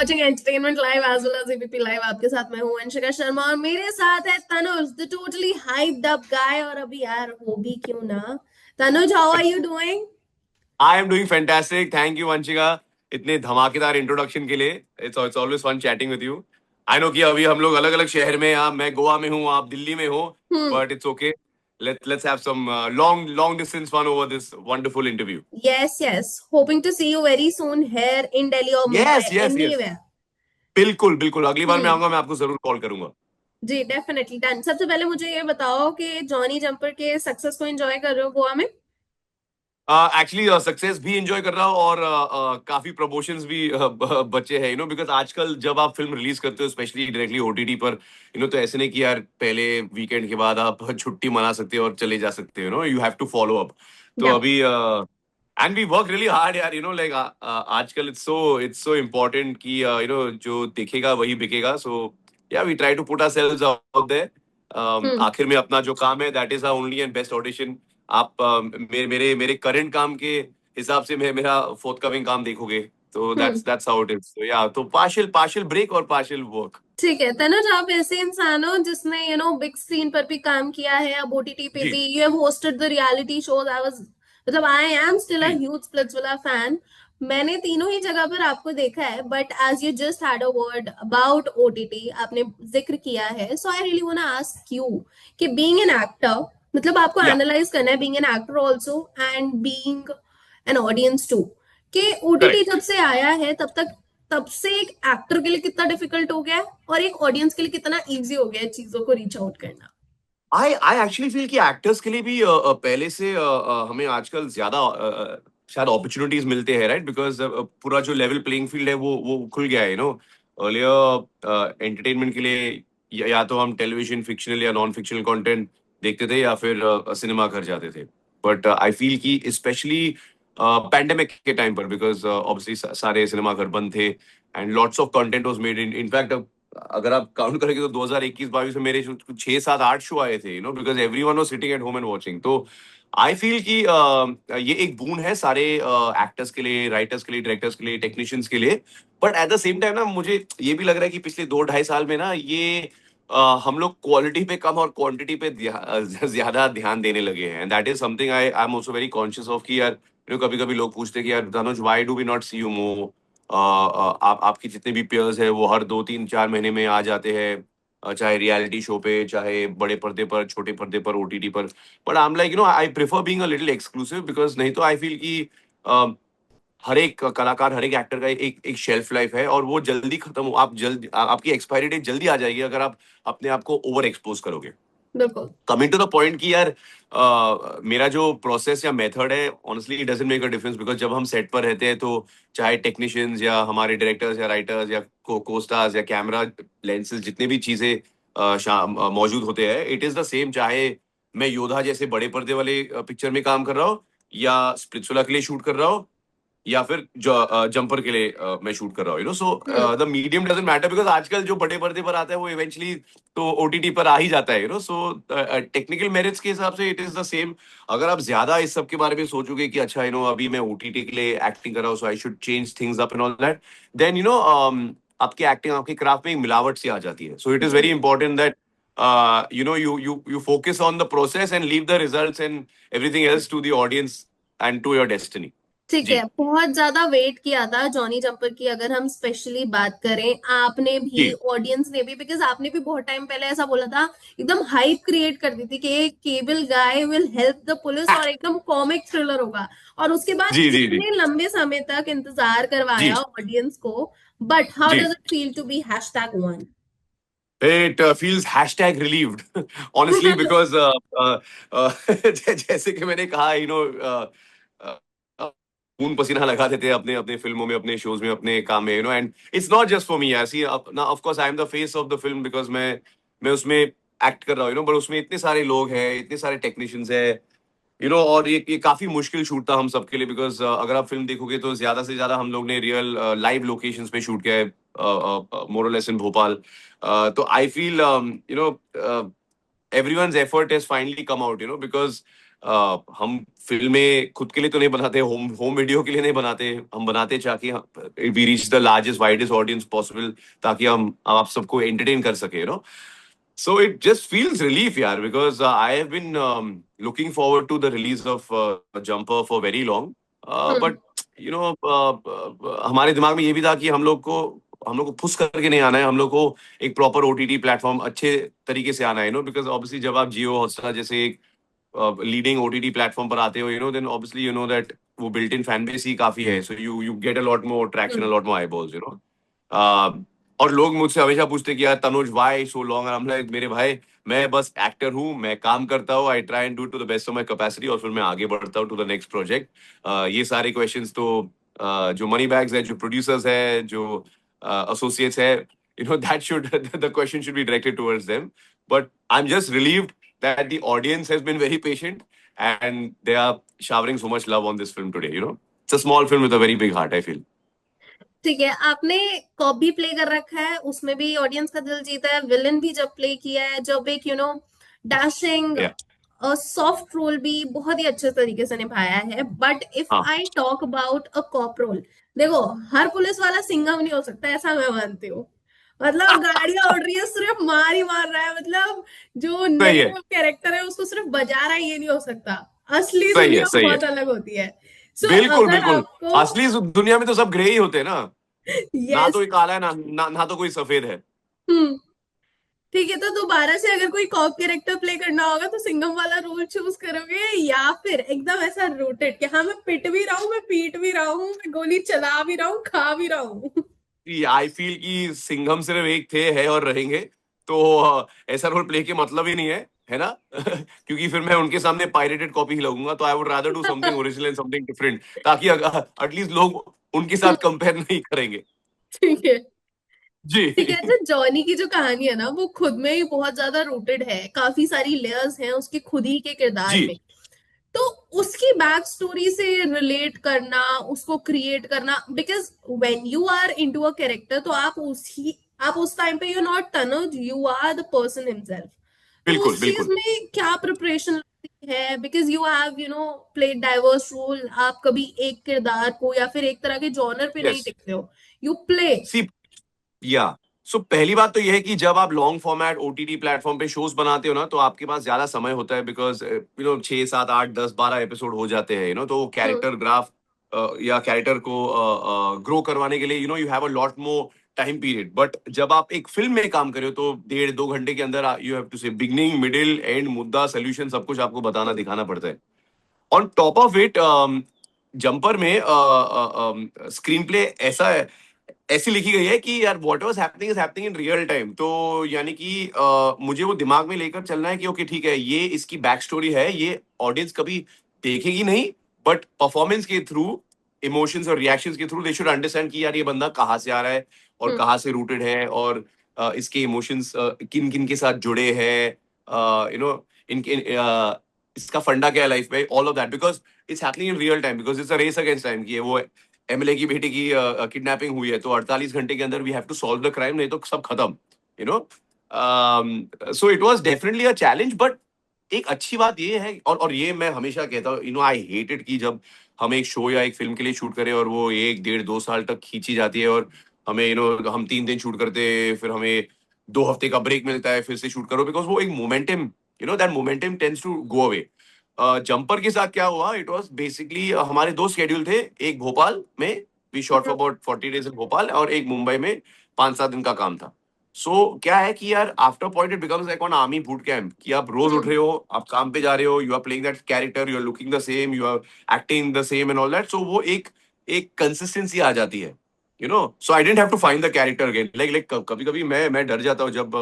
watching Entertainment Live as well as ABP Live. आपके साथ मैं हूँ अंशिका शर्मा और मेरे साथ है Tanuj, the totally hyped up guy. और अभी यार हो भी क्यों ना, Tanuj, how are you doing? I am doing fantastic, thank you Vanshika, इतने धमाकेदार इंट्रोडक्शन के लिए। It's always fun chatting with you. I know कि अभी हम लोग अलग अलग शहर में हैं, मैं गोवा में हूँ, आप दिल्ली में हो, Hmm. But it's okay. Let's have some long distance fun over this wonderful interview. Yes, yes. Hoping to see you very soon here in Delhi or Mumbai, Yes, yes, yes. anywhere. बिल्कुल बिल्कुल, अगली बार मैं Hmm. आऊंगा, मैं आपको जरूर call करूंगा। जी definitely done. सबसे पहले मुझे ये बताओ कि जॉनी जंपर के सक्सेस को एंजॉय कर रहे हो गोवा में? एक्चुअली सक्सेस भी एंजॉय कर रहा हूँ और काफी प्रमोशंस भी बचे हैं, बिकॉज आजकल जब आप फिल्म रिलीज करते हो स्पेशली डायरेक्टली ओटीटी पर, तो ऐसे नहीं कि यार पहले वीकेंड के बाद आप छुट्टी मना सकते हो और चले जा सकते हो, you have to follow up. तो या अभी and we work really hard यार, लाइक आजकल इट्स सो इम्पोर्टेंट कि जो देखेगा वही बिकेगा। So yeah we try to put ourselves out there. Hmm आखिर में अपना जो काम है that is our only and best audition. आप मेरे मेरे करंट काम के हिसाब से मेरा फोर्थ काम देखोगे, तो हम्म दैट्स हाउ इट इज। तो या तो पार्शियल पार्शियल ब्रेक और पार्शियल वर्क। ठीक है तनुज, आप ऐसे इंसान हो जिसने बिग स्क्रीन पर भी काम किया है, अब ओटीटी पे जी भी you have hosted the reality shows. I was मतलब आई एम स्टिल अ जी ह्यूज स्प्लिट्सविला फैन। मैंने तीनों ही जगह पर आपको देखा है, but as you just had a word about OTT, आपने जिक्र किया है, so I really want to ask you कि बीइंग एन एक्टर, मतलब आपको या एनालाइज करना है being an actor also and being an audience too, कि ओटीटी करेक्ट। जब से आया है तब से एक एक्टर के लिए कितना डिफिकल्ट हो गया है और एक ऑडियंस के लिए कितना इजी हो गया है चीजों को रीच आउट करना। आई आई एक्चुअली फील कि एक्टर्स के लिए भी पहले से हमें आजकल ज्यादा शायद अपॉर्चुनिटीज मिलते हैं, राइट? बिकॉज पूरा जो लेवल प्लेइंग फील्ड है वो खुल गया है, अर्लियर एंटरटेनमेंट के लिए या तो हम टेलीविजन फिक्शनल या नॉन फिक्शनल कंटेंट देखते थे या फिर सिनेमा घर जाते थे। बट आई फील कि स्पेशली पैंडेमिक के टाइम पर, बिकॉज ऑब्वियसली सारे सिनेमा घर बंद थे and lots of content was made. In fact अगर आप काउंट करेंगे तो 2021-22 में मेरे 6 7 8 शो आए थे, because everyone was sitting at home and watching. तो आई फील कि ये एक बून है सारे एक्टर्स के लिए, राइटर्स के लिए, डायरेक्टर्स के लिए, टेक्नीशियंस के लिए। But at the same time ना, मुझे ये भी लग रहा है कि पिछले 2 ढाई साल में ना ये हम लोग क्वालिटी पे कम और क्वांटिटी पे ज्यादा ध्यान देने लगे हैं। That is something I am also very conscious of कि यार, कभी कभी लोग पूछते हैं कि यार Dhanush, why do we not see you more? आपके जितने भी पेयर्स है वो हर 2 3 4 महीने में आ जाते हैं, चाहे रियलिटी शो पे, चाहे बड़े पर्दे पर, छोटे पर्दे पर, ओटीटी पर। But I am like, I prefer being a little exclusive, because नहीं तो आई फील कि अ, हर एक कलाकार, हर एक एक्टर का एक एक शेल्फ लाइफ है और वो जल्दी खत्म हो, आपकी एक्सपायरी डेट जल्दी आ जाएगी अगर आप अपने आप को ओवर एक्सपोज करोगे। बिल्कुल। कमिंग टू द पॉइंट कि यार मेरा जो प्रोसेस या मेथड है, honestly it doesn't make a difference, because जब हम सेट पर रहते हैं तो चाहे टेक्नीशियंस या हमारे डायरेक्टर्स या राइटर्स या को स्टार्स या कैमरा लेंसेज, जितने भी चीजें मौजूद होते हैं, इट इज द सेम। चाहे मैं योद्धा जैसे बड़े पर्दे वाले पिक्चर में काम कर रहा हूँ या स्प्लिट्सविला के लिए शूट कर रहा हूँ या फिर जंपर के लिए मैं शूट कर रहा हूँ, so hmm the medium doesn't matter, because आजकल जो बड़े पर्दे पर आता है वो इवेंचुअली तो ओटीटी पर आ ही जाता है, सो टेक्निकल मेरिट्स के हिसाब से इट इज द सेम। अगर आप ज्यादा इस सब के बारे में सोचोगे कि अच्छा, अभी मैं ओटीटी के लिए एक्टिंग कर रहा हूँ, so I should change things up and all that, then आपकी एक्टिंग, आपकी क्राफ्ट में एक मिलावट सी आ जाती है। सो इट इज वेरी जी important that you focus on the process and leave the results and everything else to the audience and to your destiny. ठीक जी है, बहुत ज्यादा वेट किया था जॉनी जंपर की, अगर हम स्पेशली बात करें, आपने भी, जी ऑडियंस ने भी, बिकॉज आपने भी बहुत टाइम पहले ऐसा बोला था, एकदम हाइप क्रिएट कर दी थी कि एक cable guy will help the police और एकदम कॉमिक थ्रिलर होगा। और उसके बाद जी जी जी इतने लंबे समय तक इंतजार जी करवाया ऑडियंस को। But how ji does it feel to be #1? It feels hashtag relieved, honestly, because जैसे कि मैंने कहा, खून पसीना लगा देते हैं अपने अपने फिल्मों में, अपने शोज में, अपने काम में, and it's not just for me. ऐसी ना, of course I am the face of the film, because मैं उसमें एक्ट कर रहा हूँ, बट उसमें इतने सारे लोग हैं, इतने सारे टेक्नीशियंस हैं, और ये काफी मुश्किल शूट था हम सबके लिए, बिकॉज अगर आप फिल्म देखोगे तो ज्यादा से ज्यादा हम लोग ने रियल लाइव लोकेशंस पे शूट किया है, मोर और लेस इन भोपाल। तो I feel everyone's effort has finally come out, because हम फिल्में खुद के लिए तो नहीं बनाते, होम होम वीडियो के लिए नहीं बनाते, हम बनाते ताकि we reach the largest widest audience possible, ताकि हम आप सबको एंटरटेन कर सके, you know. So it just feels relief, yaar, because I have been looking forward to the release of Jumper for very long. Hmm But you know, हमारे दिमाग में ये भी था कि हम लोग को फुस करके नहीं आना है, हम लोग को एक प्रॉपर ओटीटी प्लेटफॉर्म अच्छे तरीके से आना है, बिकॉज ऑब्वियसली जब आप जियो हॉटस्टार जैसे एक लीडिंग ओटीटी प्लेटफॉर्म पर आते हो, देन ऑब्वियसली दैट वो बिल्ट इन फैन बेस ही काफी है, so you get a lot more traction, a hmm lot more eyeballs, और लोग मुझसे हमेशा पूछते कि यार तनुज व्हाई सो लॉन्ग, हम लाइक मेरे भाई मैं बस एक्टर हूँ, मैं काम करता हूँ, I try and do to the best of my capacity, और फिर मैं आगे बढ़ता हूँ टू द नेक्स्ट प्रोजेक्ट. ये सारे क्वेश्चंस तो जो मनी बैग्स है, जो प्रोड्यूसर्स है, जो एसोसिएट्स है, that should the question should be directed towards them. But I am just relieved that the audience has been very patient and they are showering so much love on this film today. It's a small film with a very big heart, I feel. ठीक है, आपने corp भी play कर रखा है, उसमें भी audience का दिल जीता है, विलन भी जब प्ले किया है, जब एक डैशिंग Yeah. सॉफ्ट रोल भी बहुत ही अच्छे तरीके से निभाया है. बट इफ हाँ. I talk about a cop role, देखो, हर पुलिस वाला सिंघम नहीं हो सकता, ऐसा मैं मानती हूँ. मतलब गाड़ियां उड़ रही है, सिर्फ मार ही मार रहा है, मतलब जो सही है. नेगेटिव कैरेक्टर है उसको सिर्फ बजा रहा है, ये नहीं हो सकता. असली सही है. दुनिया सही है. बहुत अलग होती है. सो बिल्कुल अगर बिल्कुल. आपको असली दुनिया में तो सब ग्रे ही होते हैं ना. ना यस. तो कोई काला है, ना तो कोई सफेद है. हम्म ठीक है, तो दोबारा से अगर कोई कॉप कैरेक्टर प्ले करना होगा तो सिंघम वाला रोल चूज करोगे, या फिर एकदम ऐसा रूटेड कि हाँ मैं पिट भी रहा हूँ, मैं पीट भी रहा हूँ, मैं गोली चला भी रहा हूँ, खा भी रहा हूँ? आई फील कि सिंघम सिर्फ एक थे, है और रहेंगे. तो ऐसा रोल प्ले के मतलब ही नहीं है ना. क्योंकि फिर मैं उनके सामने पायरेटेड कॉपी ही लगूंगा, तो I would rather do something original and something different, ताकि एटलीस्ट लोग उनके साथ कंपेयर नहीं करेंगे. ठीक है. जी. ठीक है, जो जॉनी की जो कहानी है ना, वो खुद में ही बहुत ज्यादा रूटेड है, काफी सारी लेयर्स हैं उसके खुद ही के किरदार जी. में. तो उसकी बैक स्टोरी से रिलेट करना, उसको क्रिएट करना, because when you are into a character, तो आप उस टाइम पे you not Tanuj, you are the person himself. तो बिल्कुल उस चीज बिल्कुल. में क्या प्रिपरेशन है, because you have played diverse role, आप कभी एक किरदार को या फिर एक तरह के जॉनर पे नहीं यस. टिकते हो, यू प्ले. सी. या. सो पहली बात तो यह है कि जब आप लॉन्ग फॉर्मेट ओटीटी प्लेटफॉर्म पे शोज बनाते हो ना, तो आपके पास ज्यादा समय होता है, बिकॉज 6 7 8 10 12 एपिसोड हो जाते हैं, तो हम्म कैरेक्टर ग्राफ या कैरेक्टर को ग्रो करवाने के लिए you have a lot more time period. But जब आप एक फिल्म में काम कर रहे हो, तो 1.5 2 घंटे के अंदर यू हैव टू से बिगनिंग मिडिल एंड मुद्दा सोल्यूशन सब कुछ आपको बताना हम्म दिखाना पड़ता है. On top of it, jumper में स्क्रीन प्ले ऐसी लिखी गई है कि यार what was happening is happening in real time. तो यानी कि मुझे वो दिमाग में लेकर चलना है कि ओके ठीक है, ये इसकी बैक स्टोरी है, ये ऑडियंस कभी देखेगी नहीं, बट परफॉर्मेंस के थ्रू, इमोशंस और रिएक्शंस के थ्रू दे शुड अंडरस्टैंड कि यार ये बंदा कहाँ से आ रहा है और हम्म कहाँ से रूटेड है, और इसके इमोशंस किन किन के साथ जुड़े हैं, इनके इसका फंडा क्या है लाइफ में, all of that, because it's happening in real time, because it's a race against time. कि वो एमएलए की बेटी की किडनैपिंग हुई है, तो 48 घंटे के अंदर we have to solve the crime, नहीं तो सब खत्म. You know so it was definitely a challenge. But एक अच्छी बात ये है, और ये मैं हमेशा कहता हूँ, आई हेट इट कि जब हम एक शो या एक फिल्म के लिए शूट करें और वो 1 1.5 2 साल तक खींची जाती है, और हमें हम 3 दिन शूट करते हैं, फिर हमें 2 हफ्ते का ब्रेक मिलता है, फिर से शूट करो, बिकॉज वो एक momentum, that momentum tends to go away. Jumper के साथ क्या हुआ, इट वाज बेसिकली हमारे दो शेड्यूल थे, एक भोपाल में, we shot for about 40 days in Bhopal, और एक मुंबई में 5 7 दिन का काम था. क्या है कि यार after point it becomes like on army boot camp, कि आप रोज उठ हम्म रहे हो, आप काम पे जा रहे हो, you are playing that character, you are looking the same, you are acting the same and all that. So वो एक एक कंसिस्टेंसी आ जाती है. So I don't have to find the character again. Like कभी कभी मैं डर जाता हूँ जब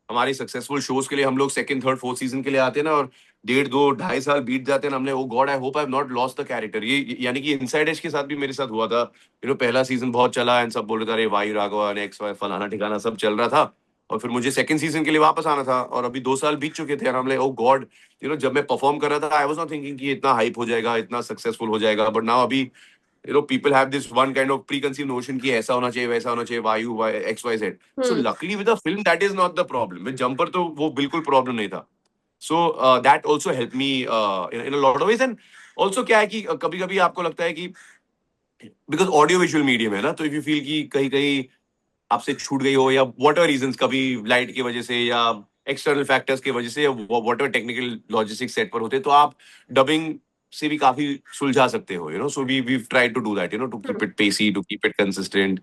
हमारे सक्सेसफुल शोज के लिए हम लोग सेकंड थर्ड फोर्थ सीजन के लिए आते हैं ना, और 1.5 2 2.5 साल बीत जाते हैं ना, हमने oh God I hope I have not lost the character. ये यानी कि इनसाइड एज के साथ भी मेरे साथ हुआ था. पहला सीजन बहुत चला एंड सब बोल रहे थे अरे वाई राघवा नेक्स्ट वाई फलाना ठिकाना सब चल रहा था, और फिर मुझे सेकंड सीजन के लिए वापस आना था, और अभी 2 साल बीत चुके थे, और हम लाइक ओ गॉड, जब मैं परफॉर्म कर रहा था आई वाज नॉट थिंकिंग कि इतना हाइप हो जाएगा, इतना सक्सेसफुल हो जाएगा. बट नाउ अभी people have this one kind of preconceived notion कि ऐसा होना चाहिए, वैसा होना चाहिए, वायु XYZ. So hmm luckily with the film that is not the problem. with Jumper तो वो बिल्कुल प्रॉब्लम नहीं था. So that also help me in a lot of ways. And also क्या है कि कभी कभी आपको लगता है कि बिकॉज ऑडियो विजुअल मीडियम है ना, तो इफ यू फील कि कहीं कहीं आपसे छूट गई हो या वॉट एवर रीजन, कभी लाइट की वजह से या एक्सटर्नल फैक्टर्स की वजह से या what ever technical logistic set पर होते हैं, तो आप डबिंग से भी काफी सुलझा सकते हो. So we try to do that, to keep it pacy, to keep it consistent.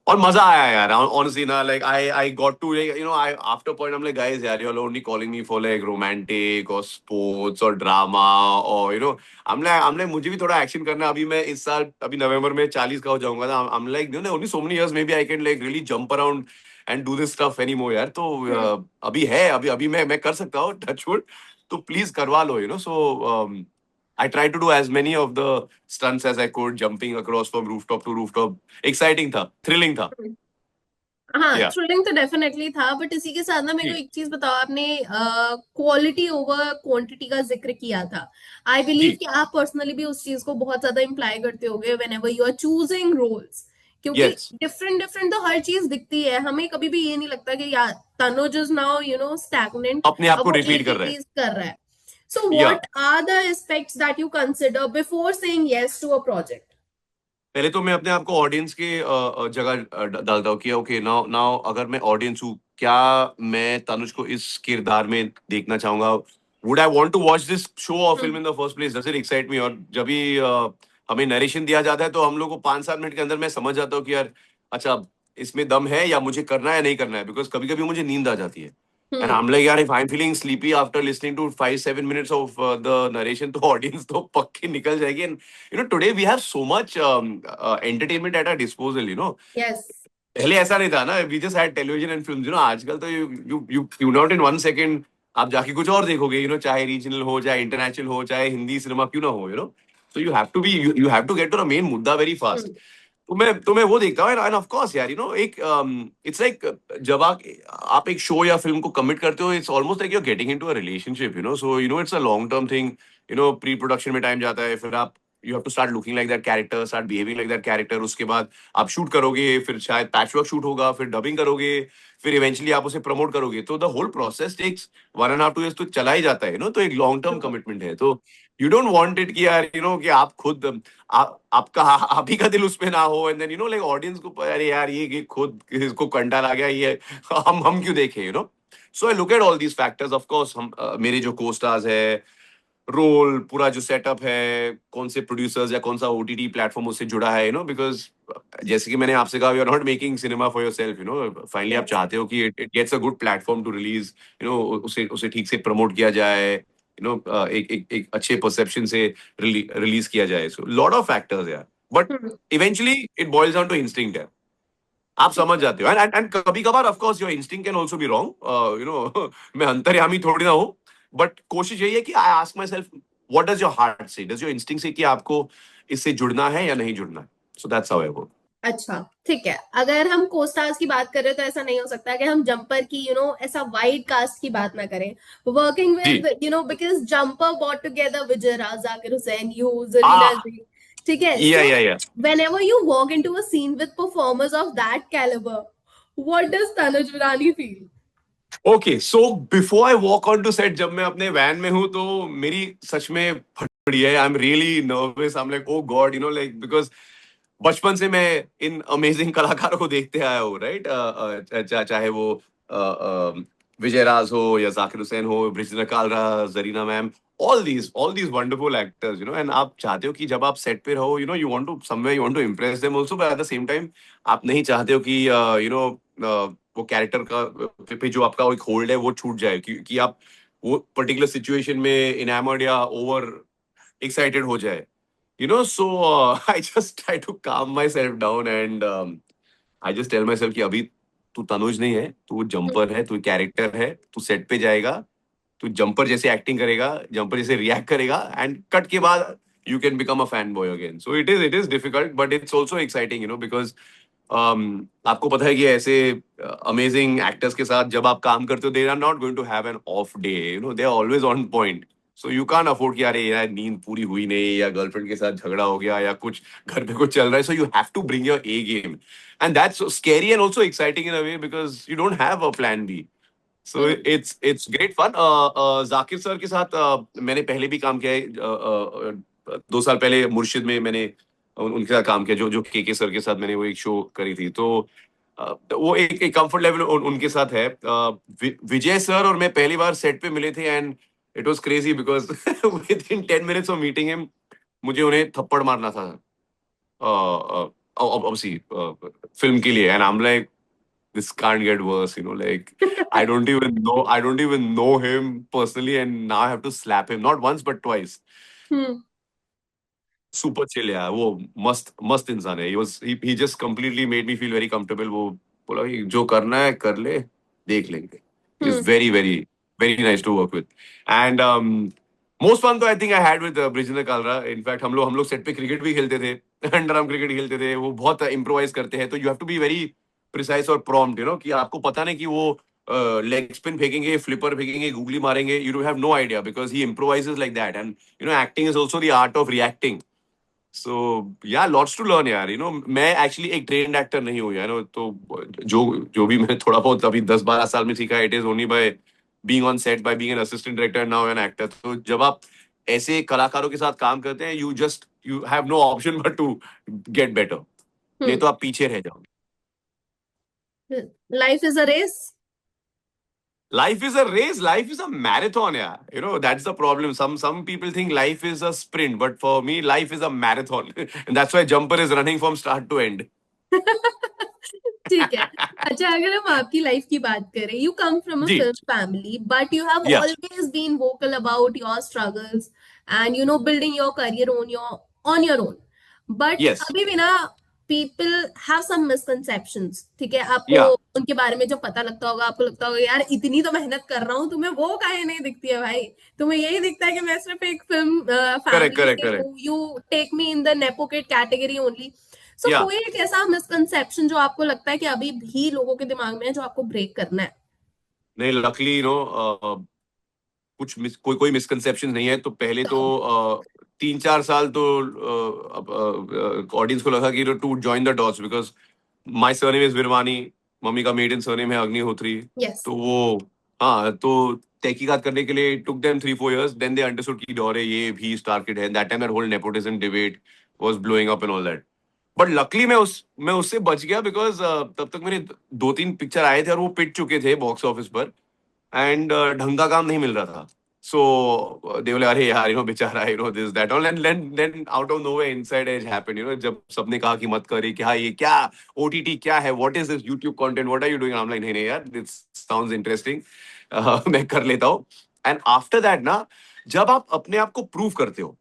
और मजा आया यार, honestly ना, like I got to, like, I after a point I'm like, guys, यार, you're only calling me for like romantic or sports or drama, or I'm like मुझे भी थोड़ा action करना है. अभी मैं इस साल अभी नवंबर में 40 का हो जाऊंगा ना. I'm like, only so many years maybe I can like really jump around and do this stuff anymore यार. तो अभी है, अभी मैं कर सकता हूँ, touch wood. तो प्लीज करवा लो. I tried to do as many of the stunts as I could, jumping across from rooftop to rooftop. Exciting था, thrilling था. हाँ, Yeah. थ्रिलिंग तो डेफिनेटली था, बट इसी के साथ ना मेरे को जी. एक चीज बताओ, आपने क्वालिटी ओवर क्वांटिटी का जिक्र किया था. आई बिलीव जी. कि आप पर्सनली भी उस चीज को बहुत ज्यादा इम्प्लाई करते होगे whenever you are choosing roles, क्योंकि Yes. डिफरेंट डिफरेंट तो हर चीज दिखती है हमें. कभी भी ये नहीं लगता कि यार तनुज इज नाउ स्टैग्नेंट, अपने आप अब को वो रिपीट एक ही कर रहे हैं. चीज कर रहा है. सो या what are the aspects that you consider before saying yes to a project? पहले तो मैं अपने आप को ऑडियंस के जगह डालता हूँ कि ओके, नाउ नाउ अगर मैं ऑडियंस हूँ, क्या मैं तनुज को इस किरदार में देखना चाहूंगा? Would I want to watch this show or film in the first place? Does it excite me? और जब भी हमें नरेशन दिया जाता है तो हम लोग को 5-7 मिनट के अंदर मैं समझ जाता हूँ कि यार, अच्छा, इसमें दम है या मुझे करना है या नहीं करना है. बिकॉज कभी कभी मुझे नींद आ जाती है. And hmm. I am like, यार, if I am feeling sleepy after listening to 5-7 minutes of the narration, तो ऑडियंस तो पक्की निकल जाएगी. Today we have so much entertainment at our disposal. Yes. पहले ऐसा नहीं था ना. We just had television and films. आजकल तो you tune out in 1 second, आप जाके कुछ और देखोगे. चाहे रीजनल हो, चाहे इंटरनेशनल हो, चाहे हिंदी सिनेमा क्यों ना हो. So you have to get to the main मुद्दा वेरी फास्ट. तो मैं वो देखता हूँ. एंड ऑफ कोर्स यार, एक इट्स लाइक, जब आप एक शो या फिल्म को कमिट करते हो, it's almost like you are getting into a relationship. So it's a long term thing. Pre production में टाइम जाता है, फिर आप you have to start looking like that character, start behaving like that character. उसके बाद आप shoot करोगे, फिर शायद पैच वर्क शूट होगा, फिर डबिंग करोगे, फिर इवेंचुअली आप उसे प्रमोट करोगे. तो the whole process takes 1.5-2 years तो चला ही जाता है. तो एक लॉन्ग टर्म कमिटमेंट है. तो यू डोंट वांट इट कि यार, कि आप खुद आपका आप ही का दिल उसमें ना हो. एंड देन लाइक ऑडियंस को, अरे यार, ये खुद इसको कंटाल आ गया, ये हम क्यों देखें. So I look at all these factors. Of course हम मेरे जो को स्टार्स है, रोल, पूरा जो सेटअप है, कौन से प्रोड्यूसर्स या कौन सा ओटीटी प्लेटफॉर्म उससे जुड़ा है. बिकॉज जैसे कि मैंने आपसे कहा, you are not making cinema for yourself. Finally आप यस. चाहते हो कि it gets a good platform to release. उसे उसे ठीक से प्रमोट किया जाए. एक अच्छे परसेप्शन से रिलीज किया जाए. सो लॉट ऑफ फैक्टर्स यार. But eventually it boils down to instinct है. आप समझ जाते हो. एंड कभी कभार of course your instinct can also be wrong. मैं अंतर्यामी थोड़ी ना हूं. बट कोशिश यही है कि I ask my self, what does your heart से, डज योर इंस्टिंक्ट से कि आपको इससे जुड़ना है या नहीं जुड़ना है. So that's how I work. अच्छा, ठीक है. अगर हम कोस्टार्स की बात करें तो ऐसा नहीं हो सकता कि हम जंपर की ऐसा वाइड कास्ट की बात ना करें. वर्किंग जी. विद बिकॉज जंपर बॉट टुगेदर विजय राज, जाकिर हुसैन, यू, आ जरीना जी. ठीक है. या सो या whenever you walk into a scene with performers of that caliber, what does Tanuj Rani feel? Okay. So before I walk on to set, जब मैं अपने वैन में हूं, तो मेरी सच में फटफड़ी है. I am really nervous. I am like, oh God, like, because बचपन से मैं इन अमेजिंग कलाकारों को देखते आया हूँ, राइट. चाहे वो विजय राज हो या जाकिर हुसैन हो, Brijendra Kalra, Zarina ma'am, all these wonderful actors. And आप चाहते हो कि जब आप सेट पे रहो, you want to somewhere, you want to impress them also, but at the same time आप नहीं चाहते हो कि वो कैरेक्टर का पे जो आपका एक होल्ड है वो छूट जाए, कि आप वो पर्टिकुलर सिचुएशन में इनामर्ड या ओवर एक्साइटेड हो जाए. So I just try to calm myself down, and I just tell myself कि अभी तू तनुज नहीं है, तू जंपर है, तू कैरेक्टर है. तू सेट पे जाएगा, तू जंपर जैसे एक्टिंग करेगा, जंपर जैसे रिएक्ट करेगा, एंड कट के बाद you can become a fan boy again. So it is difficult, but it's also exciting. Because आपको पता है कि ऐसे अमेजिंग एक्टर्स के साथ जब आप काम करते हो, they are not going to have an off day. They are always on point. So you can't afford कि अरे यार, नींद पूरी हुई नहीं, या गर्लफ्रेंड के साथ झगड़ा हो गया, या कुछ घर पे कुछ चल रहा है. So you have to bring your A game. And that's scary and also exciting in a way, because you don't have a plan B. So it's great fun. Zakir sir के साथ मैंने पहले भी काम किया है। 2 साल पहले मुर्शिद में मैंने उनके साथ काम किया, जो जो के सर के साथ मैंने वो एक शो करी थी। तो वो एक कंफर्ट लेवल उनके साथ है। विजय सर और मैं पहली बार सेट पे मिले थे, and it was crazy because with in 10 minutes of meeting him मुझे उन्हें थप्पड़ मारना था, obviously, film के लिए, and I'm like, this can't get worse, like I don't even know him personally, and now I have to slap him not once but twice. Hmm super chill यार वो, मस्त मस्त इंसान है। He just completely made me feel very comfortable. वो बोला कि जो करना है कर ले, देख लेंगे। Is hmm very very very nice to work with. And most fun तो I think I had with Brijendra Kalra. In fact हम लोग सेट पे क्रिकेट भी खेलते थे, अंडर आर्म क्रिकेट खेलते थे। वो बहुत इम्प्रोवाइज करते हैं, तो you have to be very precise और प्रॉम्प्ट, कि आपको पता नहीं कि वो लेग स्पिन फेंकेंगे, फ्लिपर फेंकेंगे, गूगली मारेंगे। You do have no idea because he improvises like that. And acting is also the art of reacting. So yeah lots to learn यार। मैं एक्चुअली एक ट्रेन्ड एक्टर नहीं हूँ यार, तो जो जो भी मैं थोड़ा बहुत अभी 10-12 साल में सीखा, it is only by being on set, by being an assistant director, now an actor. तो जब आप ऐसे कलाकारों के साथ काम करते हैं, you have no option but to get better. नहीं हम्म तो आप पीछे रह जाओगे। Life is a race. Life is a race. Life is a marathon. Yeah, that's the problem. Some people think life is a sprint, but for me, life is a marathon, and that's why Jumper is running from start to end. ठीक है. अच्छा, अगर हम आपकी life की बात करें, you come from a जी, film family but you have yeah, always been vocal about your struggles and building your career on your own. But yes, अभी भी ना, पीपल हैव सम मिसकंसेप्शंस. ठीक है, आपको या, उनके बारे में जो पता लगता होगा, आपको लगता होगा यार इतनी तो मेहनत कर रहा हूँ, तुम्हें वो काहे नहीं दिखती है भाई. तुम्हें यही दिखता है कि मैं सिर्फ एक फिल्म करेक्ट फैमिली करेक्ट से करेक्ट, हूँ. You take me in the nepo kid category only. So yeah. कोई एक ऐसा मिसकंसेप्शन जो आपको लगता है कि अभी भी लोगों के दिमाग में है, जो आपको ब्रेक करना है? नहीं, लकली कोई कोई मिसकंसेप्शन नहीं है। तो पहले तो 3-4 साल तो ऑडियंस को लगा कि to join the dots, because my surname is Virwani, mummy का मेडन सरनेम है अग्निहोत्री। यस. तो वो, हाँ, तो तहकीकात करने के लिए took them 3-4 years, then they understood कि डोरे ये भी स्टार किड है। That time that whole nepotism debate was blowing up and all that. But luckily मैं उससे बच गया, बिकॉज तब तक मेरे 2-3 पिक्चर आए थे और वो पिट चुके थे बॉक्स ऑफिस पर, एंड ढंग का काम नहीं मिल रहा था। सो दे बोले, अरे यार, बेचारा, this that all, and then out of nowhere Inside Edge happened. जब सबने कहा कि मत करिए, क्या ये, क्या ओटीटी क्या है, what is this YouTube content, what are you doing? I am like, नहीं नहीं यार, दिस साउंड्स इंटरेस्टिंग, मैं कर लेता हूँ। एंड आफ्टर दैट ना, जब आप अपने आप को प्रूव करते हो,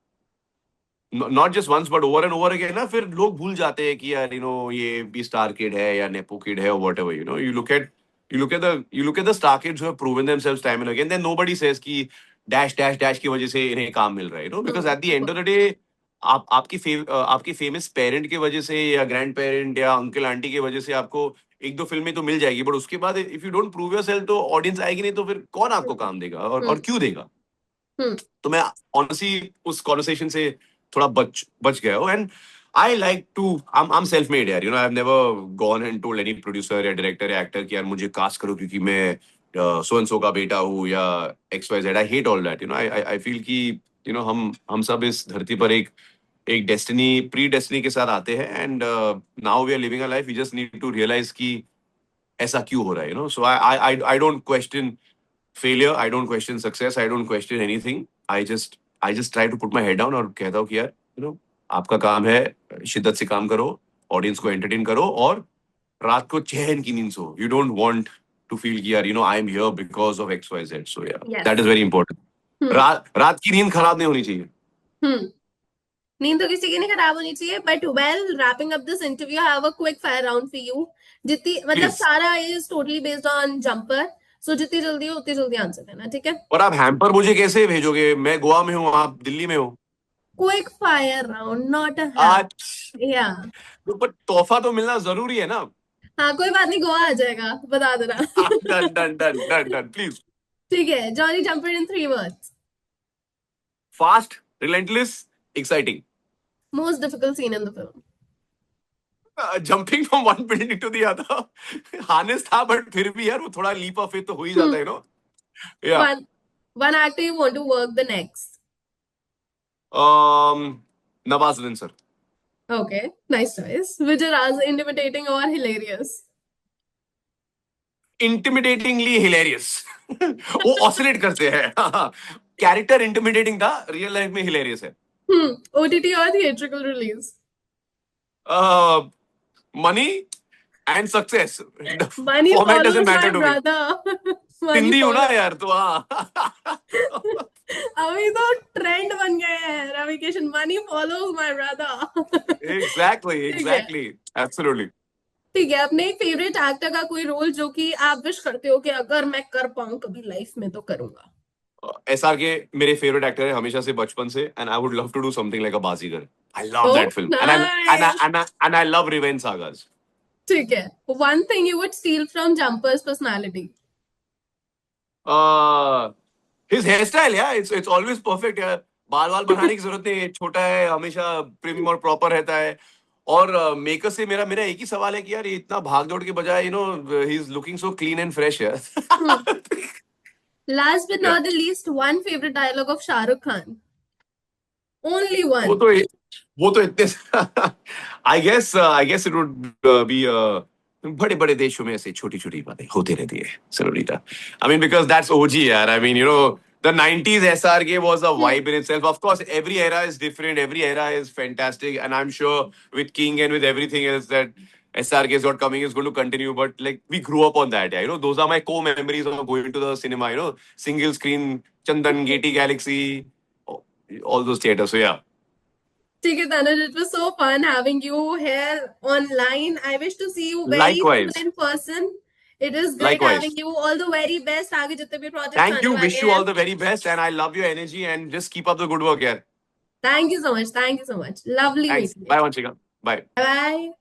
not just once but over and over again ना, फिर लोग भूल जाते हैं कि यार, ये भी स्टार किड है या नेपो किड है, और what ever, you look at the star kids who have proven themselves time and again, then nobody says कि डैश डैश डैश की वजह से इन्हें काम मिल रहा है, because at the end of the day, आपकी फेमस पेरेंट की वजह से या ग्रैंड पेरेंट या अंकल आंटी की वजह से आपको एक दो फिल्में तो मिल जाएगी, बट उसके बाद if you don't prove yourself तो ऑडियंस आएगी नहीं, तो फिर कौन आपको काम देगा, और क्यों देगा? हम्म तो मैं ऑनेस्टली उस कॉन्वर्सेशन से थोड़ा बच बच गया हूँ। And I like to, I'm self made यार, I have never gone and told any producer या डायरेक्टर या एक्टर कि यार मुझे कास्ट करो क्योंकि मैं सो एंड सो का बेटा हूँ या XYZ। I hate all that. I feel कि हम सब इस धरती पर एक एक डेस्टिनी, प्री डेस्टिनी के साथ आते हैं, and now we are living a life, we just need to realise कि ऐसा क्यों हो रहा है, so I don't question failure, I don't question success, I don't question anything. I just try to put my head down और कहता हूँ कि यार, आपका काम है शिद्दत से काम करो, ऑडियंस को एंटरटेन करो, और रात को चैन की नींद सो। You don't want to feel कि यार, I am here because of XYZ। So yeah, yes. That is very important. Hmm रात की नींद खराब नहीं होनी चाहिए। हम्म नींद तो किसी की नहीं खराब होनी चाहिए. But well, wrapping up this interview, I have a quick fire round for you. जितनी मतलब प्लीज। सारा इज टोटली बेस्ड ऑन जंपर. सो जितनी जल्दी हो उतनी जल्दी आंसर देना, ठीक है? और आप हैम्पर मुझे कैसे भेजोगे? मैं गोवा में हूँ, आप दिल्ली में हो। Quick fire round, not a आज हैम. या. पर तोहफा तो मिलना जरूरी है ना। हाँ, कोई बात नहीं, गोवा आ जाएगा, बता देना. Done done done done done, please. ठीक है, Johnny Jumper in 3 words. Fast, relentless, exciting. Most difficult scene in the film. Jumping from one building to the other harness था, बट फिर भी यार वो थोड़ा लीप ऑफ फेथ तो हो ही Hmm. जाता है, नो? या One one actor you want to work the next. Nawazuddin sir. Okay, nice choice. Which are as intimidating or hilarious? Intimidatingly hilarious. वो ऑसिलेट करते हैं. कैरेक्टर इंटिमिडेटिंग था, रियल लाइफ में हिलेरियस है. OTT or theatrical release? Money and success, Money format follows doesn't my matter to me. brother. Money Sindhi हूं ना follows. यार, तो हाँ. अभी तो ट्रेंड बन गए हैं रविकेशन, money follows my brother. Exactly, ठीक है. Exactly, absolutely. ठीक है, अपने फेवरेट एक्टर का कोई रोल जो कि आप विश करते हो कि अगर मैं कर पाऊं कभी लाइफ में तो करूंगा. एसआर के मेरे फेवरेट एक्टर है हमेशा से, बचपन से, and I would love to do something like a Baazigar. I love oh that film, nice. And I love revenge sagas. ठीक है. One thing you would steal from Jumper's personality. His hair style, या it's always perfect यार. बाल वाल बनाने की जरूरत नहीं है, छोटा है, हमेशा प्रिम और प्रॉपर रहता है. और मेकर से मेरा मेरा एक ही सवाल है कि यार ये इतना भाग दौड़ के बजाय, he is looking so clean and fresh यार. लास्ट बट या not the least, one favourite dialogue of Shahrukh Khan. Only वो वन. तो वो तो इतने. I guess it would be, बड़े बड़े देशों में ऐसे छोटी छोटी बातें होती रहती है, senorita. I mean because that's OG यार. I mean the 90s SRK was a vibe in itself. Of course, every era is different. Every era is fantastic. And I'm sure with King and with everything else that SRK is not coming is going to continue. But like we grew up on that. Yeah. Those are my core memories of going to the cinema. Single screen, Chandan, Gaiety Galaxy, all those theaters. So yeah. ठीक है Tanuj, it was so fun having you here online. I wish to see you very soon Likewise. in person. It is great Likewise. having you. All the very best आगे जितने भी projects Thank आने you. वाले Wish you हैं. all the very best. And I love your energy and just keep up the good work here. Thank you so much. Thank you so much. Lovely Thanks. meeting you. Bye, Vanshika. Bye. Bye.